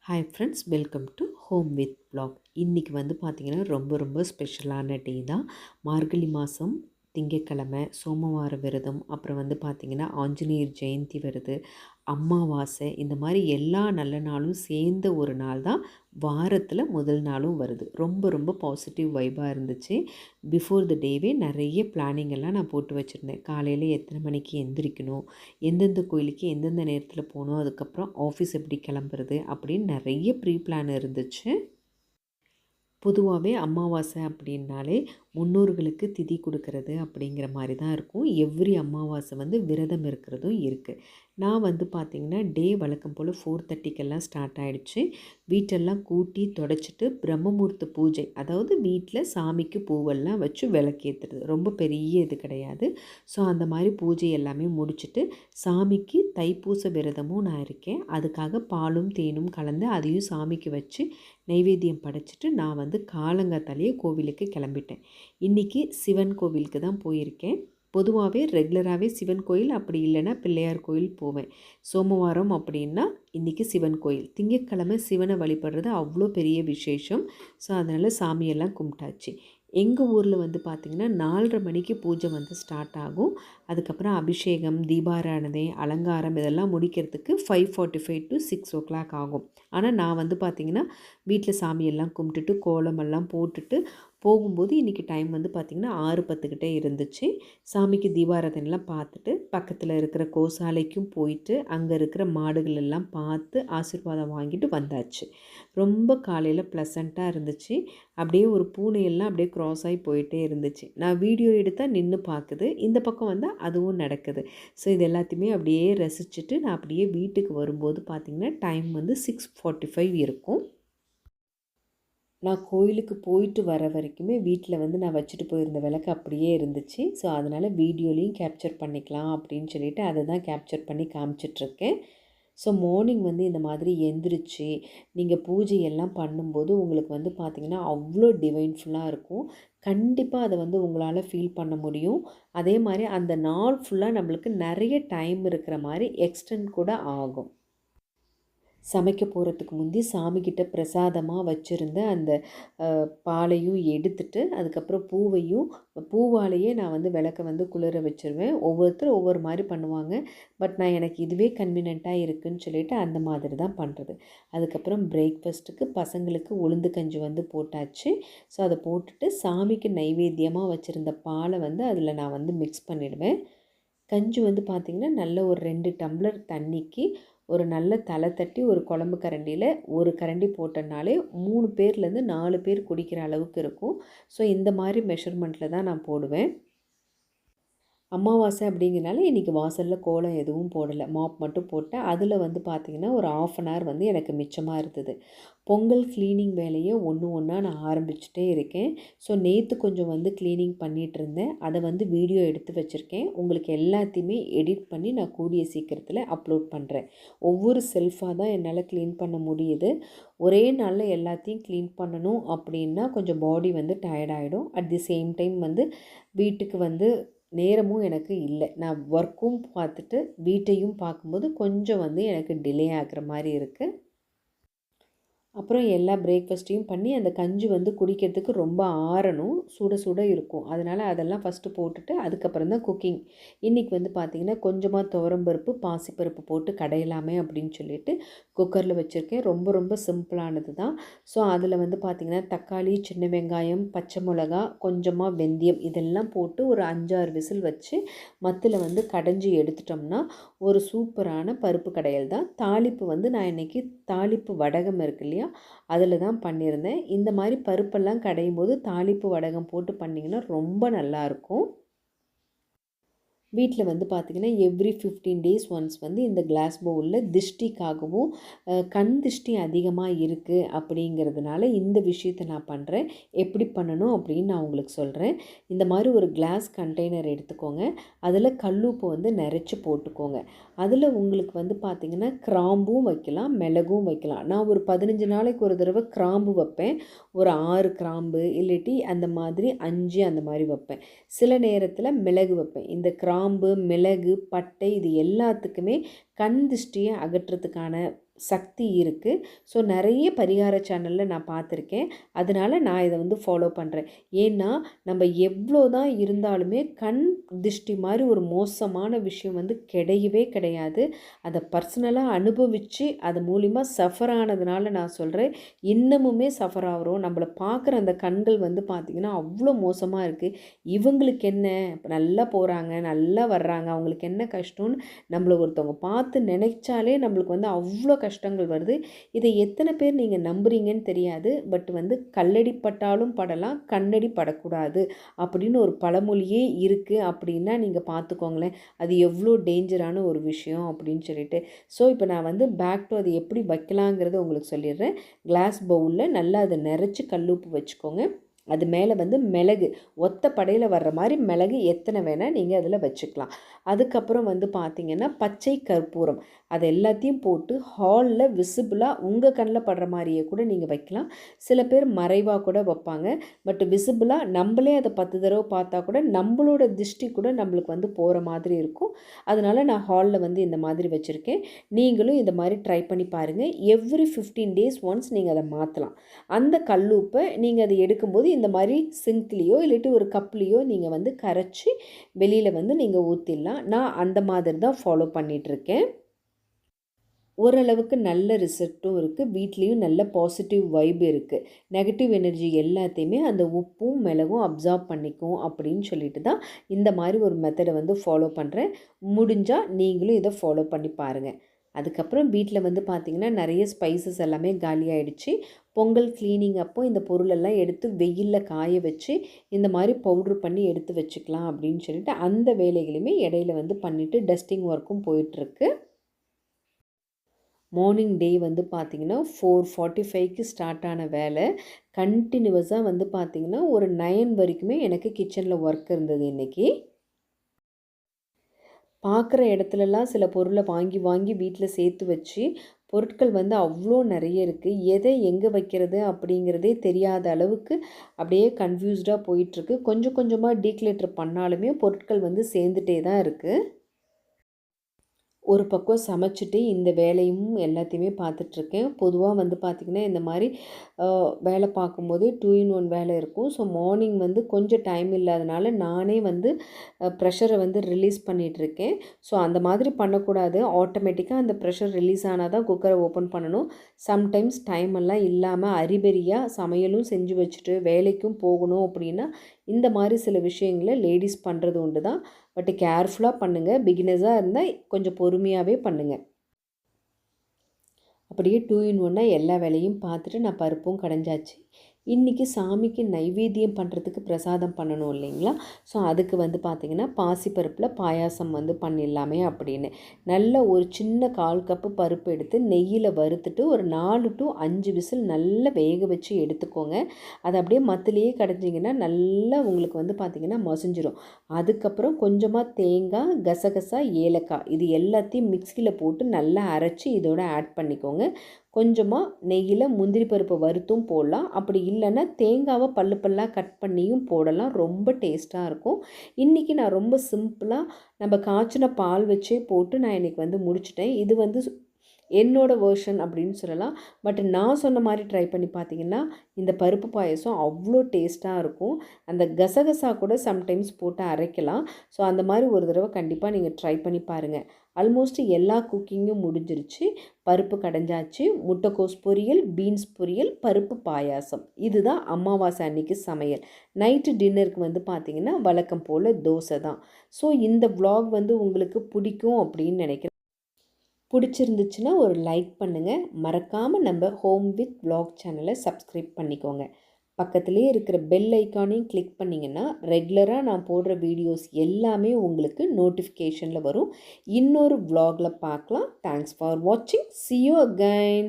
Hi friends, welcome to home with vlog. இன்றைக்கி வந்து பார்த்திங்கன்னா ரொம்ப ஸ்பெஷலான டே தான். மார்கழி மாதம் திங்கட்கிழமை சோமவார விரதம். அப்புறம் வந்து பார்த்திங்கன்னா ஆஞ்சநேயர் ஜெயந்தி வருது, அமாவாசை. இந்த மாதிரி எல்லா நல்ல நாளும் சேர்ந்த ஒரு நாள் தான் வாரத்தில் முதல் நாளும் வருது. ரொம்ப பாசிட்டிவ் வைபாக இருந்துச்சு. பிஃபோர் த டேவே நிறைய பிளானிங் எல்லாம் நான் போட்டு வச்சுருந்தேன். காலையில் எத்தனை மணிக்கு எந்திரிக்கணும், எந்தெந்த கோயிலுக்கு எந்தெந்த நேரத்தில் போகணும், அதுக்கப்புறம் ஆஃபீஸ் எப்படி கிளம்புறது அப்படின்னு நிறைய ப்ரீ பிளான் இருந்துச்சு. பொதுவாகவே அமாவாசை அப்படின்னாலே முன்னோர்களுக்கு திதி கொடுக்கறது அப்படிங்கிற மாதிரி தான் இருக்கும். எவ்ரி அமாவாசை வந்து விரதம் இருக்கிறதும் இருக்குது. நான் வந்து பார்த்திங்கன்னா டே வழக்கம் போல் 4:30க்கெல்லாம் ஸ்டார்ட் ஆகிடுச்சு. வீட்டெல்லாம் கூட்டி தொடச்சிட்டு பிரம்மமுகூர்த்த பூஜை, அதாவது வீட்டில் சாமிக்கு பூவெல்லாம் வச்சு விளக்கேற்றுறது, ரொம்ப பெரிய இது கிடையாது. ஸோ அந்த மாதிரி பூஜை எல்லாமே முடிச்சுட்டு சாமிக்கு தைப்பூச விரதமும் நான் இருக்கேன். அதுக்காக பாலும் தேனும் கலந்து அதையும் சாமிக்கு வச்சு நைவேத்தியம் படைச்சிட்டு நான் வந்து காலங்காத்தாலேயே கோவிலுக்கு கிளம்பிட்டேன். இன்றைக்கி சிவன் கோவிலுக்கு தான் போயிருக்கேன். பொதுவாகவே ரெகுலராகவே சிவன் கோயில், அப்படி இல்லைன்னா பிள்ளையார் கோயில் போவேன். சோமவாரம் அப்படின்னா இன்றைக்கி சிவன் கோயில். திங்கட்கிழமை சிவனை வழிபடுறது அவ்வளோ பெரிய விசேஷம். ஸோ அதனால் சாமியெல்லாம் கும்பிட்டாச்சு. எங்கள் ஊரில் வந்து பார்த்திங்கன்னா 4:30 மணிக்கு பூஜை வந்து ஸ்டார்ட் ஆகும். அதுக்கப்புறம் அபிஷேகம், தீபாராதனை, அலங்காரம் இதெல்லாம் முடிக்கிறதுக்கு 5:45 to 6 ஆகும். ஆனால் நான் வந்து பார்த்திங்கன்னா வீட்டில் சாமியெல்லாம் கும்பிட்டுட்டு கோலமெல்லாம் போட்டுட்டு போகும்போது இன்றைக்கி டைம் வந்து பார்த்திங்கன்னா 6:10 இருந்துச்சு. சாமிக்கு தீபாராதனைலாம் பார்த்துட்டு பக்கத்தில் இருக்கிற கோசாலைக்கும் போயிட்டு அங்கே இருக்கிற மாடுகள் எல்லாம் பார்த்து ஆசீர்வாதம் வாங்கிட்டு வந்தாச்சு. ரொம்ப காலையில் ப்ளசண்ட்டாக இருந்துச்சு. அப்படியே ஒரு பூனையெல்லாம் அப்படியே க்ராஸ் ஆகி போயிட்டே இருந்துச்சு. நான் வீடியோ எடுத்தால் நின்று பார்க்குது, இந்த பக்கம் வந்தால் அதுவும் நடக்குது. ஸோ இது எல்லாத்தையுமே அப்படியே ரசிச்சுட்டு நான் அப்படியே வீட்டுக்கு வரும்போது பார்த்திங்கன்னா டைம் வந்து 6:45 இருக்கும். நான் கோயிலுக்கு போயிட்டு வர வரைக்குமே வீட்டில் வந்து நான் வச்சுட்டு போயிருந்த விளக்கு அப்படியே இருந்துச்சு. ஸோ அதனால் வீடியோலையும் கேப்சர் பண்ணிக்கலாம் அப்படின்னு சொல்லிவிட்டு அதை தான் கேப்சர் பண்ணி காமிச்சிட்ருக்கேன். ஸோ மார்னிங் வந்து இந்த மாதிரி எந்திரிச்சு நீங்கள் பூஜை எல்லாம் பண்ணும்போது உங்களுக்கு வந்து பார்த்திங்கன்னா அவ்வளோ டிவைன்ஃபுல்லாக இருக்கும். கண்டிப்பாக அதை வந்து உங்களால் ஃபீல் பண்ண முடியும். அதே மாதிரி அந்த நாள் ஃபுல்லாக நம்மளுக்கு நிறைய டைம் இருக்கிற மாதிரி எக்ஸ்டெண்ட் கூட ஆகும். சமைக்க போகிறதுக்கு முந்தி சாமிக்கிட்ட பிரசாதமாக வச்சுருந்த அந்த பாலையும் எடுத்துட்டு அதுக்கப்புறம் பூவாலேயே நான் வந்து விளக்க வந்து குளிர வச்சுருவேன். ஒவ்வொருத்தரும் ஒவ்வொரு மாதிரி பண்ணுவாங்க. பட் நான் எனக்கு இதுவே கன்வீனியண்ட்டாக இருக்குதுன்னு சொல்லிவிட்டு அந்த மாதிரி தான் பண்ணுறது. அதுக்கப்புறம் பிரேக்ஃபாஸ்ட்டுக்கு பசங்களுக்கு உளுந்து கஞ்சி வந்து போட்டாச்சு. ஸோ அதை போட்டுட்டு சாமிக்கு நைவேத்தியமாக வச்சுருந்த பாலை வந்து அதில் நான் வந்து மிக்ஸ் பண்ணிவிடுவேன். கஞ்சி வந்து பார்த்திங்கன்னா நல்ல ஒரு 2 டம்ளர் தண்ணிக்கு ஒரு நல்ல தலை தட்டி ஒரு குழம்பு கரண்டியில் ஒரு கரண்டி போட்டனாலே 3 பேர்லேருந்து 4 பேர் குடிக்கிற அளவுக்கு இருக்கும். ஸோ இந்த மாதிரி மெஷர்மெண்ட்டில் தான் நான் போடுவேன். அமாவாசை அப்படிங்கிறனால இன்றைக்கி வாசலில் கோலம் எதுவும் போடலை, மாப் மட்டும் போட்டேன். அதில் வந்து பார்த்திங்கன்னா ஒரு 1/2 hour வந்து எனக்கு மிச்சமாக இருந்தது. பொங்கல் க்ளீனிங் வேலையை ஒன்றா நான் ஆரம்பிச்சுட்டே இருக்கேன். ஸோ நேற்று கொஞ்சம் வந்து க்ளீனிங் பண்ணிகிட்டு இருந்தேன். அதை வந்து வீடியோ எடுத்து வச்சுருக்கேன். உங்களுக்கு எல்லாத்தையுமே எடிட் பண்ணி நான் கூடிய சீக்கிரத்தில் அப்லோட் பண்ணுறேன். ஒவ்வொரு செல்ஃபாக தான் என்னால் க்ளீன் பண்ண முடியுது. ஒரே நாளில் எல்லாத்தையும் க்ளீன் பண்ணணும் அப்படின்னா கொஞ்சம் பாடி வந்து டயர்டாகிடும். அட் தி சேம் டைம் வந்து வீட்டுக்கு வந்து நேரமும் எனக்கு இல்லை. நான் ஒர்க்கும் பார்த்துட்டு வீட்டையும் பார்க்கும்போது கொஞ்சம் வந்து எனக்கு டிலே ஆகிற மாதிரி இருக்குது. அப்புறம் எல்லா பிரேக்ஃபாஸ்ட்டையும் பண்ணி அந்த கஞ்சி வந்து குடிக்கிறதுக்கு ரொம்ப ஆறணும், சுட இருக்கும். அதனால் அதெல்லாம் ஃபஸ்ட்டு போட்டுட்டு அதுக்கப்புறம் தான் குக்கிங். இன்றைக்கி வந்து பார்த்திங்கன்னா கொஞ்சமாக துவரம்பருப்பு, பாசிப்பருப்பு போட்டு கடையலாமே அப்படின்னு சொல்லிட்டு குக்கரில் வச்சுருக்கேன். ரொம்ப சிம்பிளானது தான். ஸோ அதில் வந்து பார்த்திங்கன்னா தக்காளி, சின்ன வெங்காயம், பச்சை மிளகா, கொஞ்சமாக வெந்தயம் இதெல்லாம் போட்டு ஒரு 5-6 விசில் வச்சு மத்தில் வந்து கடைஞ்சி எடுத்துட்டோம்னா ஒரு சூப்பரான பருப்பு கடையல் தான். தாளிப்பு வந்து நான் இன்றைக்கி தாளிப்பு வடகம் இருக்கு இல்லையா, அதில் தான் பண்ணியிருந்தேன். இந்த மாதிரி பருப்பெல்லாம் கடையும் போது தாளிப்பு வடகம் போட்டு பண்ணிங்கன்னா ரொம்ப நல்லாயிருக்கும். வீட்டில் வந்து பார்த்திங்கன்னா எவ்ரி 15 days ஒன்ஸ் வந்து இந்த கிளாஸ் பவுலில் திஷ்டிக்காகவும் கண் திஷ்டி அதிகமாக இருக்குது அப்படிங்கிறதுனால இந்த விஷயத்தை நான் பண்ணுறேன். எப்படி பண்ணணும் அப்படின்னு நான் உங்களுக்கு சொல்கிறேன். இந்த மாதிரி ஒரு கிளாஸ் கண்டெய்னர் எடுத்துக்கோங்க. அதில் கல்லுப்பு வந்து நிறச்சி போட்டுக்கோங்க. அதில் உங்களுக்கு வந்து பார்த்திங்கன்னா கிராம்பும் வைக்கலாம், மிளகும் வைக்கலாம். நான் ஒரு 15 நாளைக்கு ஒரு தடவை கிராம்பு வைப்பேன். ஒரு 6 கிராம்பு இல்லாட்டி அந்த மாதிரி 5 அந்த மாதிரி வைப்பேன். சில நேரத்தில் மிளகு வைப்பேன். இந்த கிராம்பு, மிளகு, பட்டை இது எல்லாத்துக்குமே கண் திருஷ்டியை அகற்றுறதுக்கான சக்தி இருக்குது. ஸோ நிறைய பரிகார சேனலில் நான் பார்த்துருக்கேன். அதனால் நான் இதை வந்து ஃபாலோ பண்ணுறேன். ஏன்னா நம்ம எவ்வளோ தான் இருந்தாலுமே கண் திருஷ்டி மாதிரி ஒரு மோசமான விஷயம் வந்து கிடையவே கிடையாது. அதை பர்சனலாக அனுபவித்து அது மூலிமா சஃபர் ஆனதுனால நான் சொல்கிறேன். இன்னமுமே சஃபர் ஆகிறோம். நம்மளை பார்க்குற அந்த கண்கள் வந்து பார்த்திங்கன்னா அவ்வளோ மோசமாக இருக்குது. இவங்களுக்கு என்ன நல்லா போகிறாங்க, நல்லா வர்றாங்க, அவங்களுக்கு என்ன கஷ்டம்னு நம்மளை ஒருத்தவங்க பார்த்து நினைச்சாலே நம்மளுக்கு வந்து அவ்வளோ கஷ்டங்கள் வருது. இதை எத்தனை பேர் நீங்கள் நம்புறீங்கன்னு தெரியாது. பட் வந்து கல்லடி பட்டாலும் படலாம், கண்ணடி படக்கூடாது அப்படின்னு ஒரு பழமொழியே இருக்குது. அப்படின்னா நீங்கள் பார்த்துக்கோங்களேன் அது எவ்வளோ டேஞ்சரான ஒரு விஷயம் அப்படின்னு சொல்லிட்டு. ஸோ இப்போ நான் வந்து பேக் டு அது எப்படி வைக்கலாங்கிறத உங்களுக்கு சொல்லிடுறேன். கிளாஸ் பவுலில் நல்லா அதை நிறச்சி கல்லுப்பு வச்சுக்கோங்க. அது மேலே வந்து மிளகு ஒத்த படையில் வர்ற மாதிரி மிளகு எத்தனை வேணால் நீங்கள் அதில் வச்சுக்கலாம். அதுக்கப்புறம் வந்து பார்த்திங்கன்னா பச்சை கற்பூரம் அது எல்லாத்தையும் போட்டு ஹாலில் விசிபிளாக உங்கள் கண்ணில் படுற மாதிரியே கூட நீங்கள் வைக்கலாம். சில பேர் மறைவாக கூட வைப்பாங்க. பட் விசிபிளாக நம்மளே அதை 10 தடவை பார்த்தா கூட நம்மளோட திருஷ்டி கூட நம்மளுக்கு வந்து போகிற மாதிரி இருக்கும். அதனால் நான் ஹாலில் வந்து இந்த மாதிரி வச்சுருக்கேன். நீங்களும் இந்த மாதிரி ட்ரை பண்ணி பாருங்கள். எவ்ரி 15 days ஒன்ஸ் நீங்கள் அதை மாற்றலாம். அந்த கல்லுப்பை நீங்கள் அதை எடுக்கும்போது இந்த மாதிரி சிங்க்லேயோ இல்லாட்டி ஒரு கப்லேயோ நீங்கள் வந்து கரைச்சி வெளியில் வந்து நீங்கள் ஊற்றிடலாம். நான் அந்த மாதிரி தான் ஃபாலோ பண்ணிகிட்ருக்கேன். ஓரளவுக்கு நல்ல ரிசல்ட்டும் இருக்குது. வீட்லேயும் நல்ல பாசிட்டிவ் வைப் இருக்குது. நெகட்டிவ் எனர்ஜி எல்லாத்தையுமே அந்த உப்பும் மிளகும் அப்சார்ப் பண்ணிக்கும் அப்படின்னு சொல்லிட்டு தான் இந்த மாதிரி ஒரு மெத்தடை வந்து ஃபாலோ பண்ணுறேன். முடிஞ்சால் நீங்களும் இதை ஃபாலோ பண்ணி பாருங்கள். அதுக்கப்புறம் வீட்டில் வந்து பார்த்திங்கன்னா நிறைய ஸ்பைசஸ் எல்லாமே காலியாகிடுச்சு. பொங்கல் க்ளீனிங் அப்போ இந்த பொருளெல்லாம் எடுத்து வெயிலில் காய வச்சு இந்த மாதிரி பவுட்ரு பண்ணி எடுத்து வச்சுக்கலாம் அப்படின்னு சொல்லிட்டு அந்த வேலைகளையுமே இடையில வந்து பண்ணிவிட்டு டஸ்டிங் ஒர்க்கும் போயிட்டுருக்கு. மார்னிங் டே வந்து பார்த்திங்கன்னா 4:45க்கு ஸ்டார்ட் ஆன வேலை கண்டினியூவஸாக வந்து பார்த்திங்கன்னா ஒரு 9 வரைக்குமே எனக்கு கிச்சனில் ஒர்க் இருந்தது. இன்றைக்கி பார்க்குற இடத்துலலாம் சில பொருளை வாங்கி வாங்கி வீட்டில் சேர்த்து வச்சு பொருட்கள் வந்து அவ்வளோ நிறைய இருக்குது. எதை எங்கே வைக்கிறது அப்படிங்கிறதே தெரியாத அளவுக்கு அப்படியே கன்ஃபியூஸ்டாக போயிட்டுருக்கு. கொஞ்சம் கொஞ்சமாக டீக்ளேட்டர் பண்ணாலுமே பொருட்கள் வந்து சேர்ந்துட்டே தான் இருக்குது. ஒரு பக்கம் சமைச்சிட்டு இந்த வேலையும் எல்லாத்தையுமே பார்த்துட்ருக்கேன். பொதுவாக வந்து பார்த்திங்கன்னா இந்த மாதிரி வேலை பார்க்கும்போதே 2 in 1 வேலை இருக்கும். ஸோ மார்னிங் வந்து கொஞ்சம் டைம் இல்லாதனால நானே வந்து ப்ரெஷரை வந்து ரிலீஸ் பண்ணிகிட்ருக்கேன். ஸோ அந்த மாதிரி பண்ணக்கூடாது. ஆட்டோமேட்டிக்காக அந்த ப்ரெஷர் ரிலீஸ் ஆனால் தான் குக்கரை ஓப்பன் பண்ணணும். சம்டைம்ஸ் டைம் எல்லாம் இல்லாமல் அரிபரியாக சமையலும் செஞ்சு வச்சுட்டு வேலைக்கும் போகணும் அப்படின்னா இந்த மாதிரி சில விஷயங்களை லேடிஸ் பண்ணுறது உண்டு தான். பட் கேர்ஃபுல்லாக பண்ணுங்கள். பிகினர்ஸாக இருந்தால் கொஞ்சம் பொறுமையாகவே பண்ணுங்கள். அப்படியே 2 in 1 எல்லா வேலையும் பார்த்துட்டு நான் பருப்பும் கடைஞ்சாச்சு. இன்றைக்கி சாமிக்கு நைவேத்தியம் பண்ணுறதுக்கு பிரசாதம் பண்ணணும் இல்லைங்களா? ஸோ அதுக்கு வந்து பார்த்திங்கன்னா பாசிப்பருப்பில் பாயாசம் வந்து பண்ணிடலாமே அப்படின்னு நல்ல ஒரு சின்ன 1/4 கப்பு பருப்பு எடுத்து நெய்யில் வறுத்துட்டு ஒரு 4 to 5 விசில் நல்லா வேக வச்சு எடுத்துக்கோங்க. அதை அப்படியே மத்திலேயே கடைஞ்சிங்கன்னா நல்லா உங்களுக்கு வந்து பார்த்திங்கன்னா மசிஞ்சிரும். அதுக்கப்புறம் கொஞ்சமாக தேங்காய், கசகசா, ஏலக்காய் இது எல்லாத்தையும் மிக்சியில் போட்டு நல்லா அரைச்சி இதோட ஆட் பண்ணிக்கோங்க. கொஞ்சமாக நெய்யில் முந்திரி பருப்பை வறுத்தும் போடலாம். அப்படி இல்லைன்னா தேங்காவை பல்லாக கட் பண்ணியும் போடலாம். ரொம்ப டேஸ்ட்டாக இருக்கும். இன்றைக்கி நான் ரொம்ப சிம்பிளாக நம்ம காய்ச்சின பால் வச்சே போட்டு நான் இன்றைக்கி வந்து முடிச்சிட்டேன். இது வந்து என்னோடய வேர்ஷன் அப்படின்னு சொல்லலாம். பட் நான் சொன்ன மாதிரி ட்ரை பண்ணி பார்த்தீங்கன்னா இந்த பருப்பு பாயசம் அவ்வளோ டேஸ்ட்டாக இருக்கும். அந்த கசகசா கூட சம்டைம்ஸ் போட்டு அரைக்கலாம். ஸோ அந்த மாதிரி ஒரு தடவை கண்டிப்பாக நீங்கள் ட்ரை பண்ணி பாருங்கள். ஆல்மோஸ்ட் எல்லா குக்கிங்கும் முடிஞ்சிருச்சு. பருப்பு கடைஞ்சாச்சு, முட்டைக்கோஸ் பொரியல், பீன்ஸ் பொரியல், பருப்பு பாயாசம். இதுதான் அமாவாசை அன்னைக்கு சமையல். நைட்டு டின்னருக்கு வந்து பார்த்திங்கன்னா வழக்கம் போல் தோசை தான். ஸோ இந்த vlog வந்து உங்களுக்கு பிடிக்கும் அப்படின்னு நினைக்கிறேன். பிடிச்சிருந்துச்சுன்னா ஒரு லைக் பண்ணுங்கள். மறக்காமல் நம்ம ஹோம் வித் vlog சேனலை சப்ஸ்கிரைப் பண்ணிக்கோங்க. பக்கத்துலேயே இருக்கிற பெல் ஐக்கானையும் கிளிக் பண்ணிங்கன்னா ரெகுலராக நான் போடுற வீடியோஸ் எல்லாமே உங்களுக்கு நோட்டிஃபிகேஷனில் வரும். இன்னொரு vlogல பார்க்கலாம். தேங்க்ஸ் ஃபார் வாட்சிங். See you again.